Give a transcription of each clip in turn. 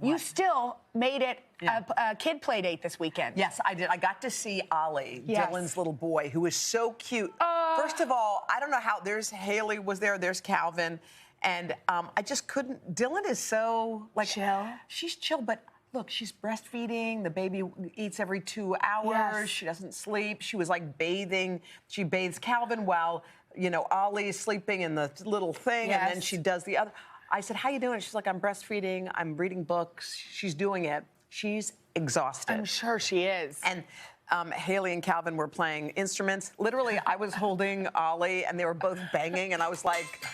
You still made it a kid play date this weekend. Yes, I did. I got to see Ollie, Yes. Dylan's little boy, who is so cute. First of all, I don't know how, there's Haley was there's Calvin, and I just couldn't, Dylan is so, like... Chill? She's chill, but look, she's breastfeeding, the baby eats every 2 hours, Yes. she doesn't sleep, she was like bathing, she bathes Calvin while, you know, Ollie's sleeping in the little thing, and then she does the other. I said, how you doing? She's like, I'm breastfeeding, I'm reading books. She's doing it. She's exhausted. I'm sure she is. And Haley and Calvin were playing instruments. Literally, I was holding Ollie, and they were both banging, and I was like,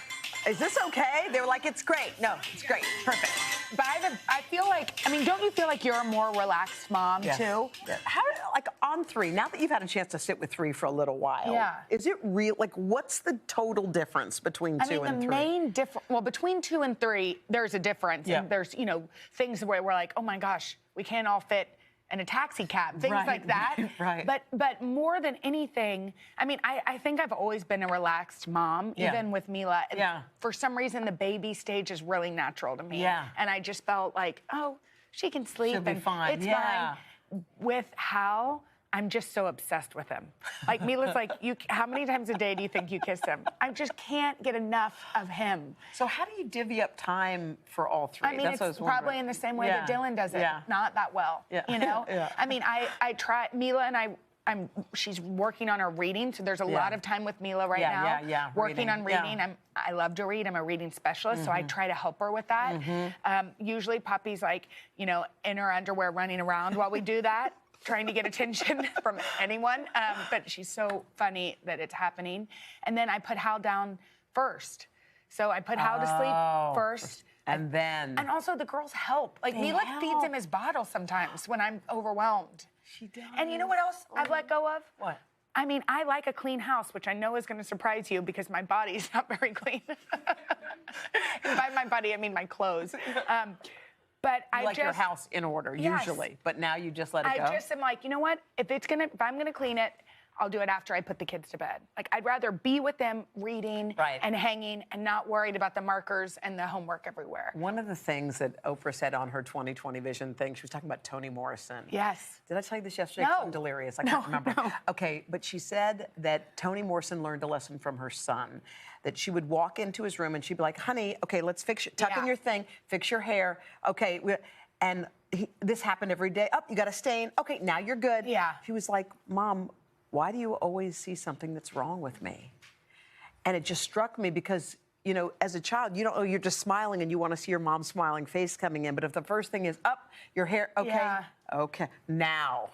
is this okay? They were like, it's great. No, it's great. Perfect. But I feel like, I mean, don't you feel like you're a more relaxed mom, too? Yes. How, like, on 3, now that you've had a chance to sit with 3 for a little while, is it real? Like, what's the total difference between 2 and 3? I mean, the main difference, well, between 2 and 3, there's a difference. Yeah. And there's, you know, things where we're like, oh, my gosh, we can't all fit in a taxi cab, things like that. Right. But more than anything, I mean, I think I've always been a relaxed mom, even with Mila. Yeah. For some reason, the baby stage is really natural to me. Yeah. And I just felt like, oh, she can sleep. She'll be and fine. It's fine. With Hal, I'm just so obsessed with him. Like, Mila's like, how many times a day do you think you kiss him? I just can't get enough of him. So how do you divvy up time for all 3? I mean, it's probably in the same way that Dylan does it. Not that well, you know? I mean, I try, Mila and she's working on her reading, so there's a lot of time with Mila right now. Working on reading. I love to read. I'm a reading specialist, so I try to help her with that. Usually, Poppy's like, you know, in her underwear running around while we do that, trying to get attention from anyone. But she's so funny that it's happening. And then I put Hal down first. So I put Hal to sleep first. And then... And also, the girls help. Like, Mila feeds him his bottle sometimes when I'm overwhelmed. She does. And you know what else I've let go of? What? I mean, I like a clean house, which I know is going to surprise you because my body's not very clean. And by my body, I mean my clothes. But you like your house in order, usually. But now you just let it go? I just am like, you know what? If I'm going to clean it, I'll do it after I put the kids to bed. Like, I'd rather be with them reading and hanging and not worried about the markers and the homework everywhere. One of the things that Oprah said on her 2020 vision thing, she was talking about Toni Morrison. Yes. Did I tell you this yesterday? No. I'm delirious. I can't remember. No. Okay, but she said that Toni Morrison learned a lesson from her son, that she would walk into his room and she'd be like, honey, okay, let's tuck in your thing, fix your hair. Okay, and this happened every day. Oh, you got a stain. Okay, now you're good. Yeah. He was like, Mom, why do you always see something that's wrong with me? And it just struck me because, you know, as a child, you don't know, you're just smiling and you want to see your mom's smiling face coming in. But if the first thing is, up, your hair, okay, okay, now.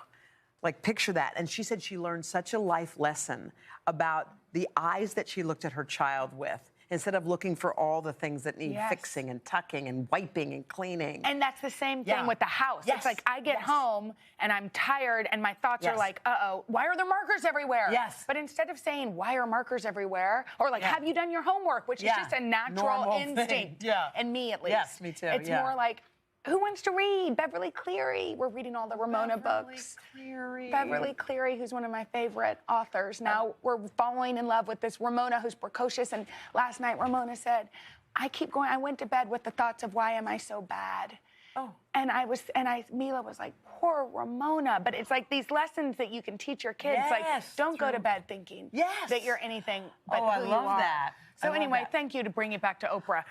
Like, picture that. And she said she learned such a life lesson about the eyes that she looked at her child with, instead of looking for all the things that need fixing and tucking and wiping and cleaning. And that's the same thing with the house. It's like I get home and I'm tired and my thoughts are like, uh-oh, why are there markers everywhere? But instead of saying, why are markers everywhere? Or like, have you done your homework? Which is just a natural instinct. In me, at least. Yes, me too. It's more like, who wants to read? Beverly Cleary. We're reading all the Ramona books. Beverly Cleary, who's one of my favorite authors. Now we're falling in love with this Ramona who's precocious. And last night Ramona said, I went to bed with the thoughts of why am I so bad? And Mila was like, poor Ramona. But it's like these lessons that you can teach your kids. Like, don't go to bed thinking that you're anything but who you are. I love that. So anyway, thank you to bring it back to Oprah.